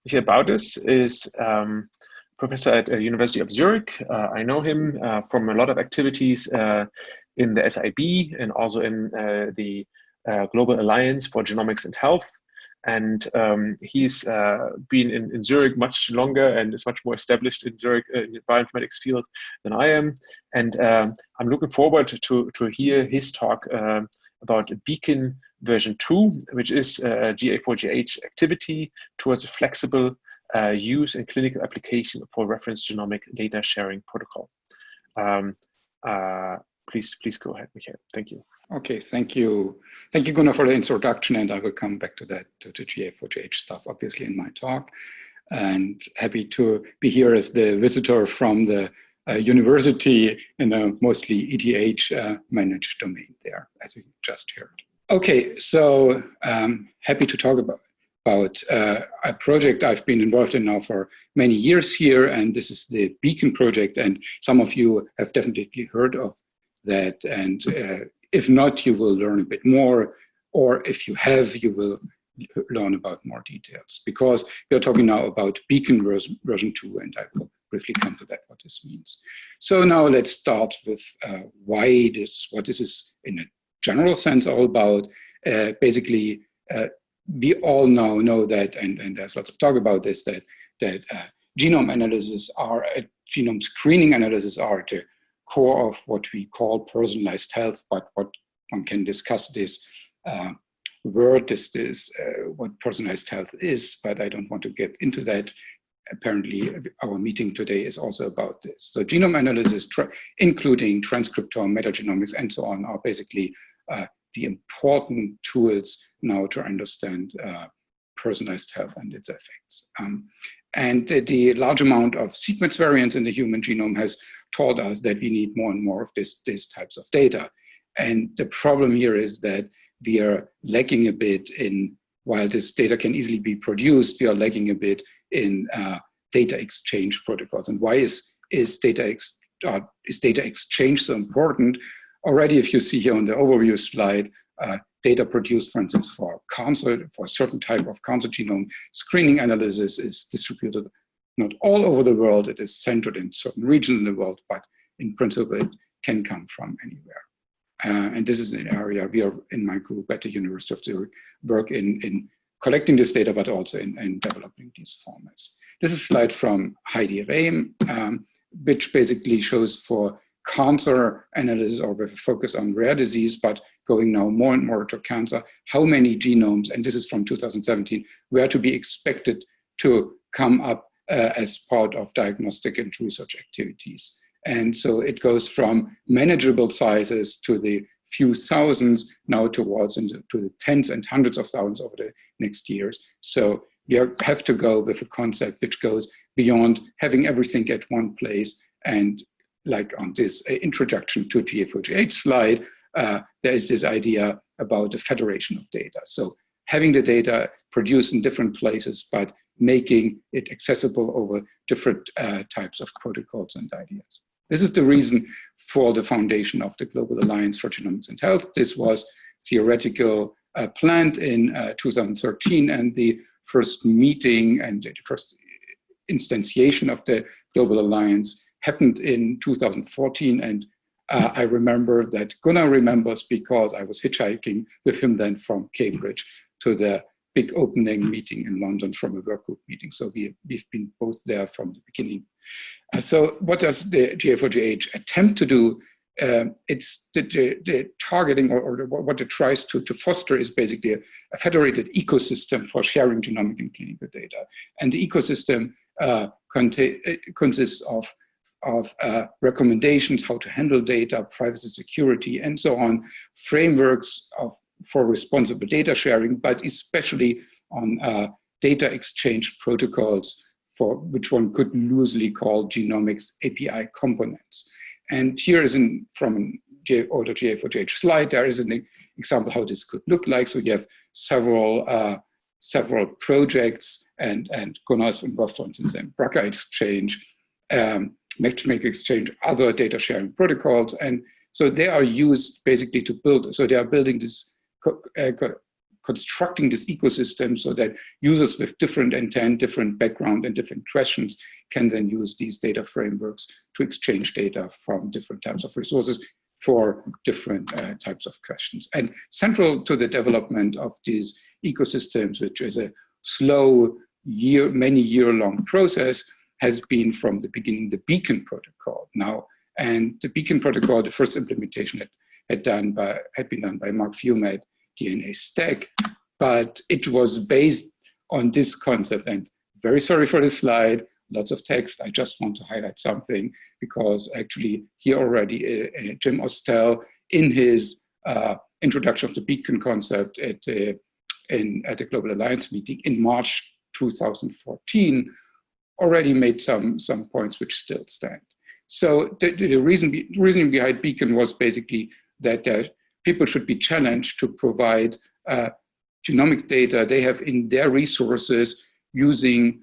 Michael Baudis is professor at the University of Zurich. I know him from a lot of activities in the SIB and also in the Global Alliance for Genomics and Health. And he's been in Zurich much longer and is much more established in Zurich in the bioinformatics field than I am. And I'm looking forward to hear his talk about Beacon version 2, which is a GA4GH activity towards a flexible use and clinical application for reference genomic data sharing protocol. Please go ahead, Michael. Thank you. Okay, thank you. Thank you, Gunnar, for the introduction, and I will come back to that, to the GA4GH stuff, obviously, in my talk. And happy to be here as the visitor from the university in a mostly ETH managed domain there, as we just heard. Okay, so happy to talk about a project I've been involved in now for many years here, and this is the Beacon project, and some of you have definitely heard of that, and if not, you will learn a bit more, or if you have, you will learn about more details, because we are talking now about Beacon version 2, and I will briefly come to that, what this means. So now let's start with what this is in a general sense all about. Basically, we all now know that, and there's lots of talk about this, that genome analysis genome screening analysis are the core of what we call personalized health, but what one can discuss this word, what personalized health is, but I don't want to get into that. Apparently, our meeting today is also about this. So genome analysis, including transcriptome, metagenomics, and so on, are basically the important tools now to understand personalized health and its effects. And the large amount of sequence variants in the human genome has taught us that we need more and more of these types of data. And the problem here is that we are lacking a bit in, while this data can easily be produced, we are lacking a bit in data exchange protocols. And why is data exchange so important? Already, if you see here on the overview slide, data produced, for instance, for a certain type of cancer genome screening analysis is distributed not all over the world. It is centered in certain regions in the world, but in principle, it can come from anywhere. And this is an area we are, in my group at the University of Zurich, work in collecting this data, but also in developing these formats. This is a slide from Heidi Rehm, which basically shows for cancer analysis, or with a focus on rare disease, but going now more and more to cancer, how many genomes, and this is from 2017, were to be expected to come up as part of diagnostic and research activities. And so it goes from manageable sizes to the few thousands, now towards to the tens and hundreds of thousands over the next years. So we have to go with a concept which goes beyond having everything at one place. And like on this introduction to GA4GH slide, there is this idea about the federation of data. So having the data produced in different places, but making it accessible over different types of protocols and ideas. This is the reason for the foundation of the Global Alliance for Genomics and Health. This was theoretical planned in 2013, and the first meeting and the first instantiation of the Global Alliance happened in 2014. And I remember that Gunnar remembers, because I was hitchhiking with him then from Cambridge to the big opening meeting in London from a work group meeting. So we've been both there from the beginning. So what does the GA4GH attempt to do? It's the targeting, or what it tries to foster is basically a federated ecosystem for sharing genomic and clinical data. And the ecosystem consists of recommendations how to handle data, privacy, security, and so on, frameworks for responsible data sharing, but especially on data exchange protocols, for which one could loosely call genomics API components. And here is from the GA4GH slide, there is an example how this could look like. So you have several projects, and Gunnar is involved, for instance, in BRCA exchange, matchmaker exchange, other data sharing protocols. And so they are used basically to build, so they are building this constructing this ecosystem so that users with different intent, different background, and different questions can then use these data frameworks to exchange data from different types of resources for different types of questions. And central to the development of these ecosystems, which is a slow, many year-long process, has been from the beginning the Beacon protocol now. And the Beacon protocol, the first implementation had been done by Mark Fiume at DNA Stack, but it was based on this concept. And very sorry for this slide, lots of text. I just want to highlight something because actually here already Jim Ostell in his introduction of the Beacon concept at the Global Alliance meeting in March 2014 already made some points which still stand. So the reasoning behind Beacon was basically that people should be challenged to provide genomic data they have in their resources using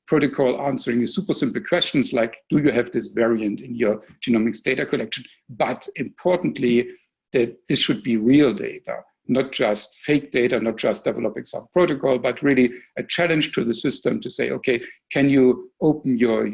protocol answering super simple questions like, do you have this variant in your genomics data collection? But importantly, that this should be real data, not just fake data, not just developing some protocol, but really a challenge to the system to say, okay, can you open your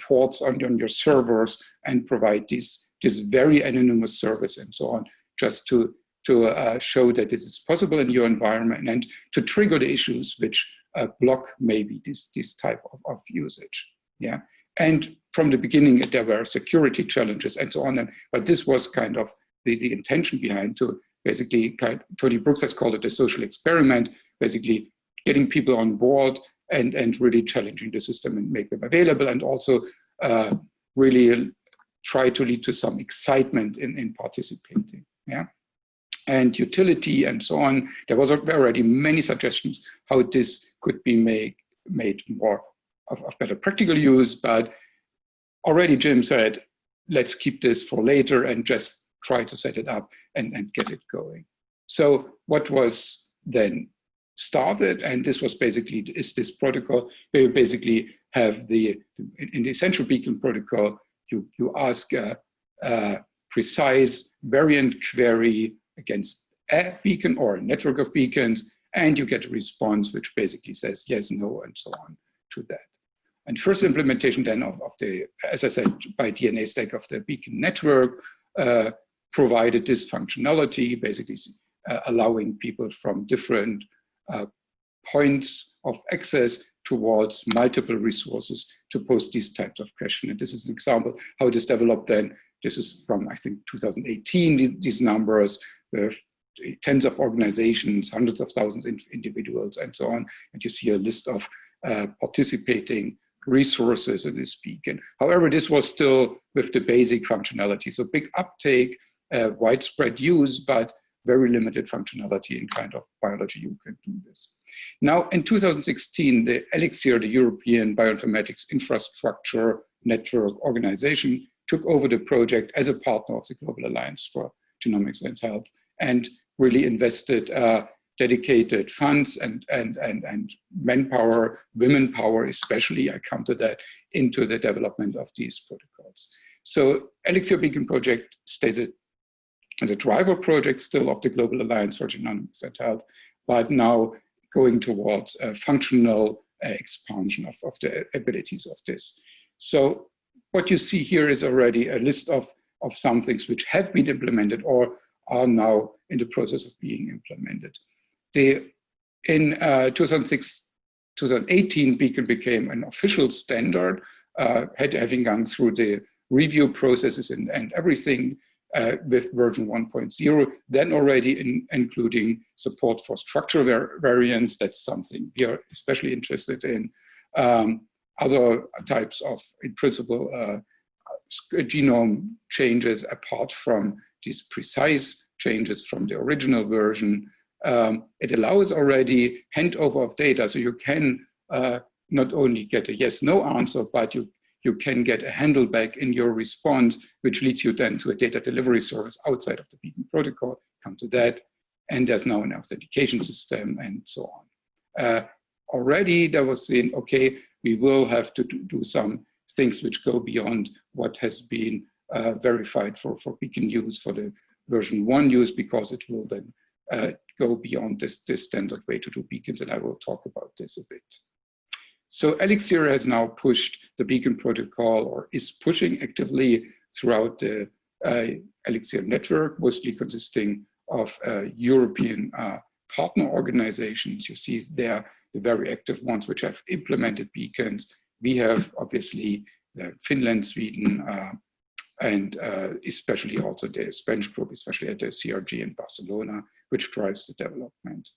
ports on your servers and provide this very anonymous service and so on, just to show that this is possible in your environment and to trigger the issues which block maybe this type of usage. Yeah, and from the beginning there were security challenges and so on. But this was kind of the intention behind to basically, Tony Brooks has called it a social experiment, basically getting people on board and really challenging the system and make them available, and also really try to lead to some excitement in participating. Yeah. And utility and so on. There was already many suggestions how this could be made more of better practical use, but already Jim said, let's keep this for later and just try to set it up and get it going. So what was then started, and this was basically this protocol where you basically have in the essential Beacon protocol, you ask a precise variant query against a beacon or a network of beacons, and you get a response which basically says yes, no, and so on to that. And first implementation then of the, as I said, by DNA Stack of the beacon network provided this functionality, basically allowing people from different points of access towards multiple resources to post these types of questions. And this is an example how it is developed then. This is from, I think, 2018, these numbers, tens of organizations, hundreds of thousands of individuals, and so on. And you see a list of participating resources in this beacon. However, this was still with the basic functionality. So big uptake, widespread use, but very limited functionality in kind of biology you can do this. Now, in 2016, the ELIXIR, the European Bioinformatics Infrastructure Network Organization, took over the project as a partner of the Global Alliance for Genomics and Health and really invested dedicated funds and manpower, women power especially, I come to that, into the development of these protocols. So ELIXIR Beacon project stays as a driver project still of the Global Alliance for Genomics and Health, but now going towards a functional expansion of the abilities of this. So what you see here is already a list of some things which have been implemented or are now in the process of being implemented. In 2018, Beacon became an official standard, having gone through the review processes and everything with version 1.0, then already including support for structural variants. That's something we are especially interested in. Other types of, in principle, genome changes apart from these precise changes from the original version. It allows already handover of data, so you can not only get a yes/no answer, but you can get a handle back in your response, which leads you then to a data delivery service outside of the Beacon protocol. Come to that, and there's now an authentication system and so on. Already there was saying, okay, we will have to do some things which go beyond what has been verified for Beacon use, for the version 1 use, because it will then go beyond this standard way to do beacons, and I will talk about this a bit. So ELIXIR has now pushed the beacon protocol, or is pushing actively throughout the ELIXIR network, mostly consisting of European partner organizations. You see there the very active ones which have implemented beacons. We have obviously Finland, Sweden, and especially also the Spanish group, especially at the CRG in Barcelona, which drives the development.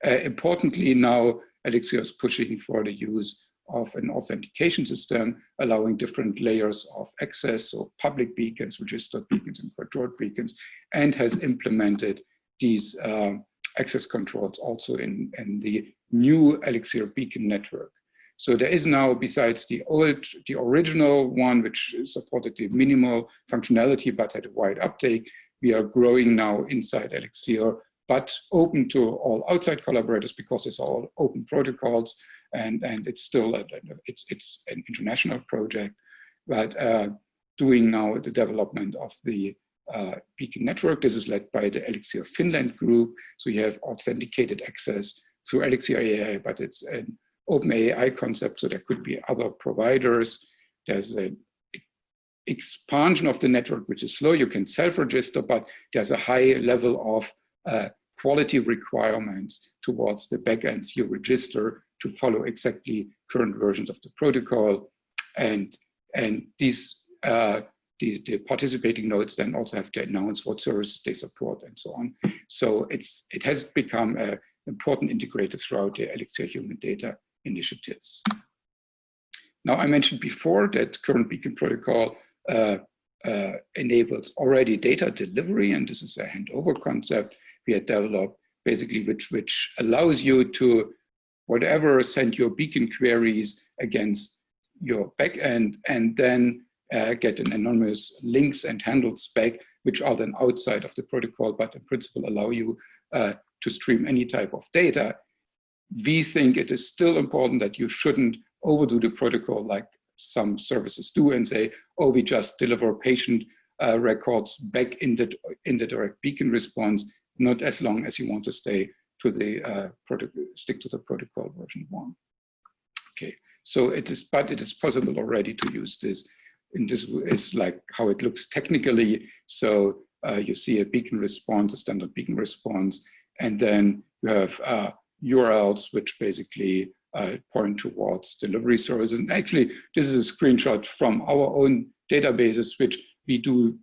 Importantly, now ELIXIR is pushing for the use of an authentication system, allowing different layers of access, so public beacons, registered beacons, and controlled beacons, and has implemented these access controls also in the new ELIXIR beacon network. So there is now, besides the original one, which supported the minimal functionality but had a wide uptake, we are growing now inside ELIXIR, but open to all outside collaborators because it's all open protocols, and it's still it's an international project, but doing now the development of the beacon network. This is led by the ELIXIR Finland group. So you have authenticated access through ELIXIR AI, but it's an open AI concept, so there could be other providers. There's an expansion of the network, which is slow. You can self-register, but there's a high level of quality requirements towards the backends you register to follow exactly current versions of the protocol. And these the participating nodes then also have to announce what services they support and so on. So it has become an important integrator throughout the ELIXIR human data initiatives. Now, I mentioned before that current beacon protocol enables already data delivery, and this is a handover concept we had developed, basically which allows you to whatever send your beacon queries against your backend, and then get an anonymous links and handles back, which are then outside of the protocol, but in principle allow you to stream any type of data. We think it is still important that you shouldn't overdo the protocol like some services do and say, oh, we just deliver patient records back in the direct beacon response, not as long as you want to stay to the stick to the protocol version 1. Okay, so it is possible already to use this. And this is like how it looks technically. So you see a beacon response, a standard beacon response, and then you have URLs which basically point towards delivery services. And actually, this is a screenshot from our own databases, which we do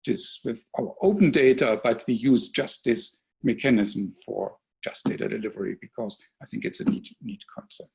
this with our open data, but we use just this mechanism for just data delivery because I think it's a neat concept.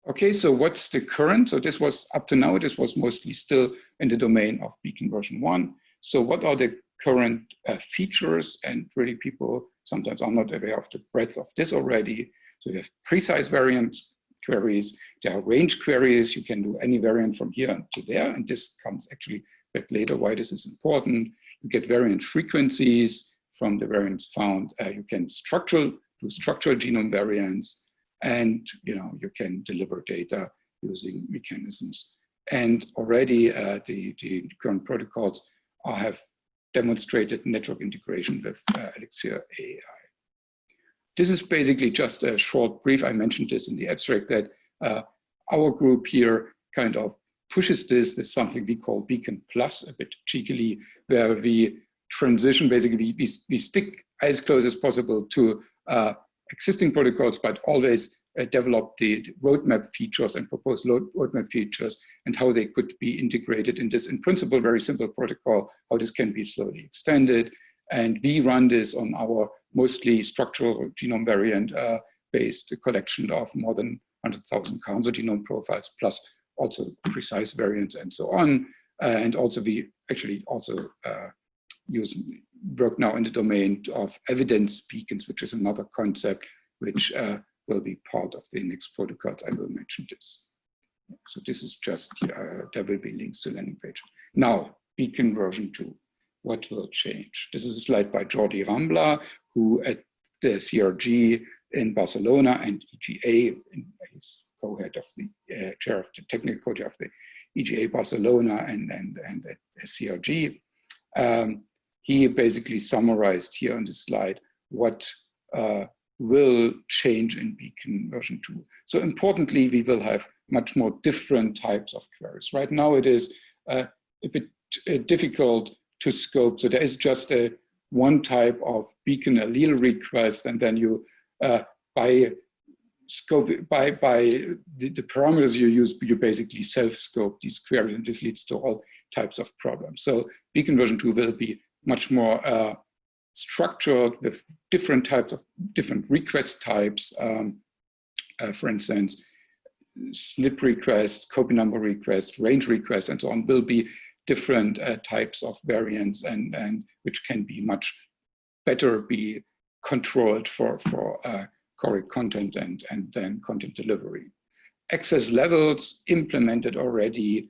Okay, so what's the current? So this was up to now, this was mostly still in the domain of beacon version 1. So what are the current features? And really people sometimes are not aware of the breadth of this already. So you have precise variant queries, there are range queries, you can do any variant from here to there, and this comes actually back later why this is important. You get variant frequencies from the variants found. You can do structural genome variants, and you can deliver data using mechanisms. And already the current protocols have demonstrated network integration with ELIXIR AI. This is basically just a short brief. I mentioned this in the abstract that our group here kind of pushes this. There's something we call Beacon Plus, a bit cheekily, where we transition, basically we stick as close as possible to existing protocols, but always develop the roadmap features and propose roadmap features and how they could be integrated in this, in principle, very simple protocol, how this can be slowly extended. And we run this on our mostly structural genome variant based collection of more than 100,000 cancer genome profiles, plus also precise variants and so on. And also we actually also work now in the domain of evidence beacons, which is another concept which will be part of the next protocols. I will mention this. So this is just, there will be links to landing page. Now, beacon version 2, what will change? This is a slide by Jordi Rambla, who at the CRG in Barcelona and EGA, he's co-head of the chair of the technical co-chair of the EGA Barcelona and at CRG, he basically summarized here on this slide what will change in Beacon version 2. So importantly, we will have much more different types of queries. Right now it is a bit difficult to scope. So there is just one type of Beacon allele request, and then you by the parameters you use, you basically self-scope these queries, and this leads to all types of problems. So Beacon version 2 will be much more structured with different request types. For instance, SNP request, copy number request, range request, and so on will be different types of variants, and which can be much better be controlled for correct content and then content delivery. Access levels implemented already.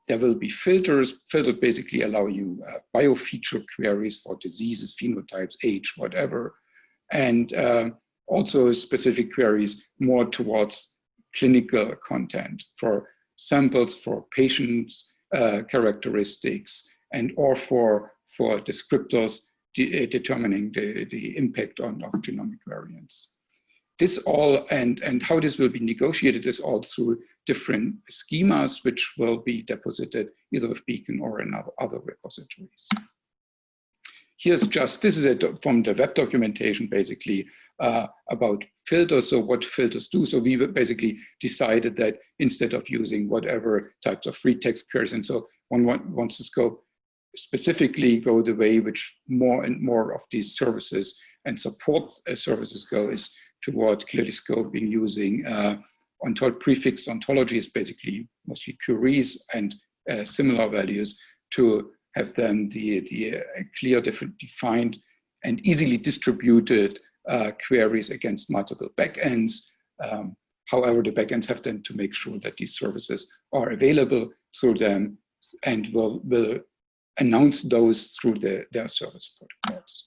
There will be filters. Filters basically allow you biofeature queries for diseases, phenotypes, age, whatever. And also specific queries more towards clinical content for samples, for patients' characteristics, and or for descriptors determining the impact of genomic variants. This all, and how this will be negotiated is all through different schemas, which will be deposited either with Beacon or in other repositories. Here's just, this is from the web documentation, basically, about filters. So what filters do. So we basically decided that instead of using whatever types of free text queries, and so one wants to scope specifically go the way which more and more of these services and support services go is towards clearly scoping using prefixed ontologies, basically mostly queries and similar values, to have then the clear, defined, and easily distributed queries against multiple backends. However, the backends have then to make sure that these services are available through them and will announce those through their service protocols.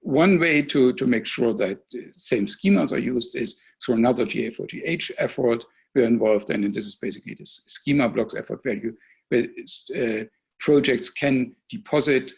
One way to make sure that the same schemas are used is through another GA4GH effort we're involved in, and this is basically this schema blocks effort where projects can deposit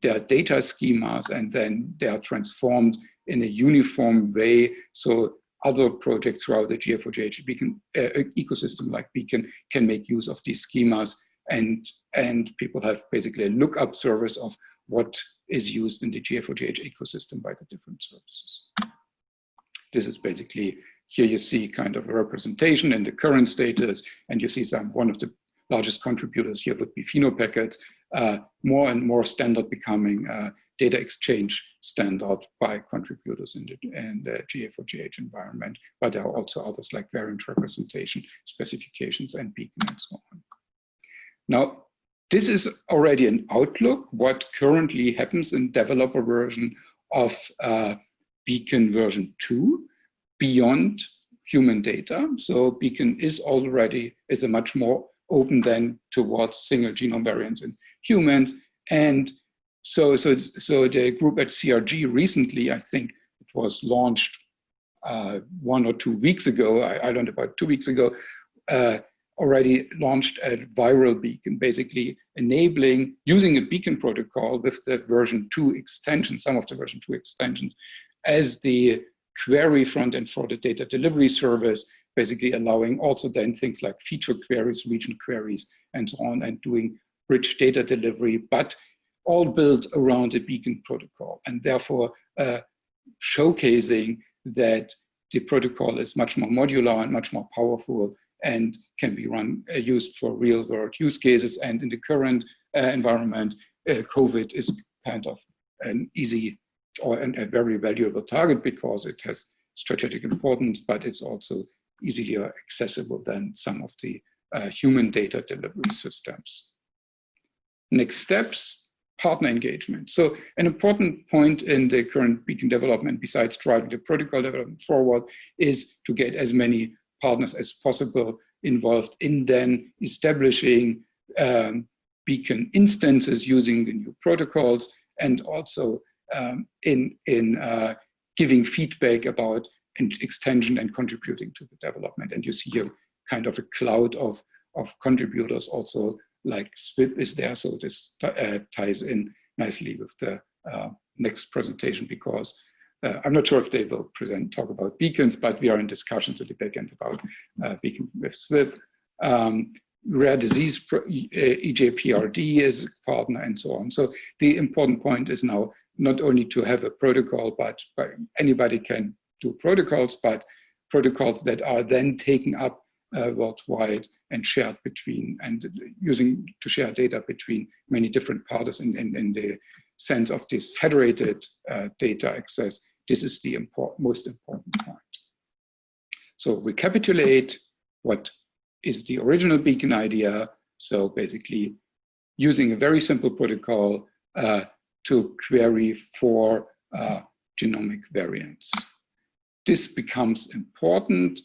their data schemas, and then they are transformed in a uniform way. So other projects throughout the GA4GH Beacon ecosystem like Beacon can make use of these schemas, and people have basically a lookup service of what is used in the GA4GH ecosystem by the different services. This is basically, here you see kind of a representation in the current status, and you see one of the largest contributors here would be phenopackets, more and more standard becoming data exchange standard by contributors in the GA4GH environment, but there are also others like variant representation, specifications, and Beacon, and so on. Now, this is already an outlook, what currently happens in developer version of Beacon version 2 beyond human data. So Beacon is a much more open than towards single genome variants in humans. And so the group at CRG recently, I think it was launched 1 or 2 weeks ago, I learned about 2 weeks ago, already launched a viral Beacon, basically enabling, using a Beacon protocol with the version 2 extension, some of the version 2 extensions, as the query front end for the data delivery service, basically allowing also then things like feature queries, region queries, and so on, and doing rich data delivery, but all built around a Beacon protocol, and therefore showcasing that the protocol is much more modular and much more powerful, and can be used for real world use cases. And in the current environment, COVID is kind of an easy or a very valuable target because it has strategic importance, but it's also easier accessible than some of the human data delivery systems. Next steps, partner engagement. So an important point in the current Beacon development, besides driving the protocol development forward, is to get as many partners as possible involved in then establishing Beacon instances using the new protocols, and also in giving feedback about extension and contributing to the development. And you see here kind of a cloud of contributors also, like SWIP is there, so this ties in nicely with the next presentation, because I'm not sure if they will talk about beacons, but we are in discussions at the back end about beacon with SWIFT. Rare disease, EJPRD is a partner, and so on. So the important point is now not only to have a protocol, but anybody can do protocols, but protocols that are then taken up worldwide and shared between, and using to share data between many different parties in the sense of this federated data access. This is the most important point. So recapitulate what is the original beacon idea. So basically using a very simple protocol to query for genomic variants. This becomes important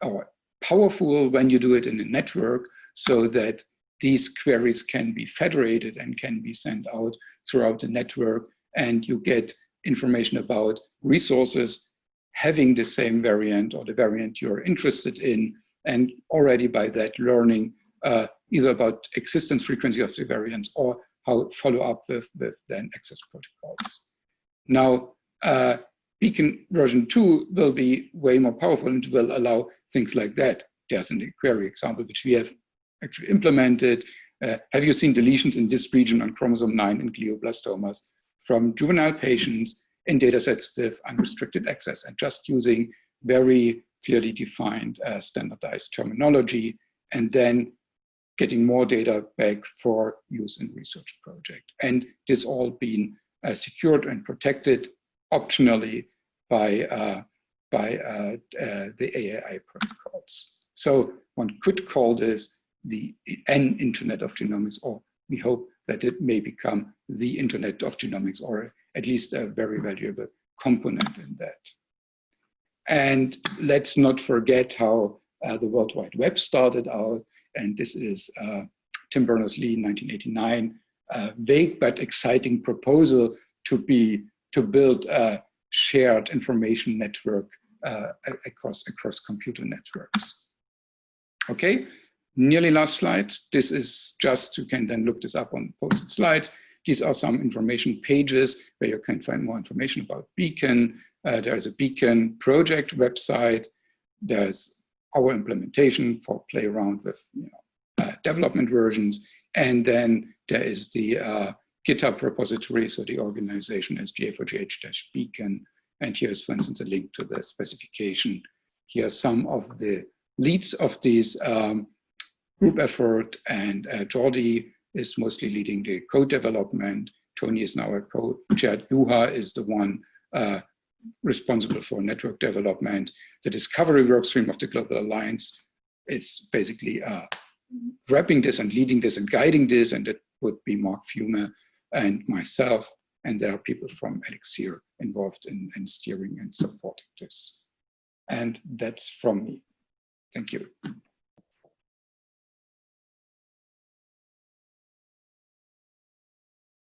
or powerful when you do it in a network, so that these queries can be federated and can be sent out throughout the network, and you get information about resources having the same variant or the variant you're interested in, and already by that learning either about existence frequency of the variants or how follow up with then access protocols. Now, Beacon version 2 will be way more powerful and will allow things like that. There's an query example which we have actually implemented. Have you seen deletions in this region on chromosome 9 in glioblastomas from juvenile patients in datasets with unrestricted access, and just using very clearly defined standardized terminology, and then getting more data back for use in research project. And this all being secured and protected optionally by the AAI protocols. So one could call this an Internet of Genomics, or we hope that it may become the Internet of Genomics, or at least a very valuable component in that. And let's not forget how the World Wide Web started out. And this is Tim Berners-Lee in 1989, vague but exciting proposal to build a shared information network across computer networks. Okay, nearly last slide. This is just, you can then look this up on posted slides. These are some information pages where you can find more information about Beacon. There's a Beacon project website. There's our implementation for play around with development versions. And then there is the GitHub repository. So the organization is GA4GH-Beacon. And here's, for instance, a link to the specification. Here are some of the leads of this group effort. And Jordi is mostly leading the code development. Tony is now a co-chair. Juha is the one responsible for network development. The discovery workstream of the Global Alliance is basically wrapping this and leading this and guiding this, and it would be Mark Fume and myself, and there are people from ELIXIR involved in steering and supporting this. And that's from me. Thank you.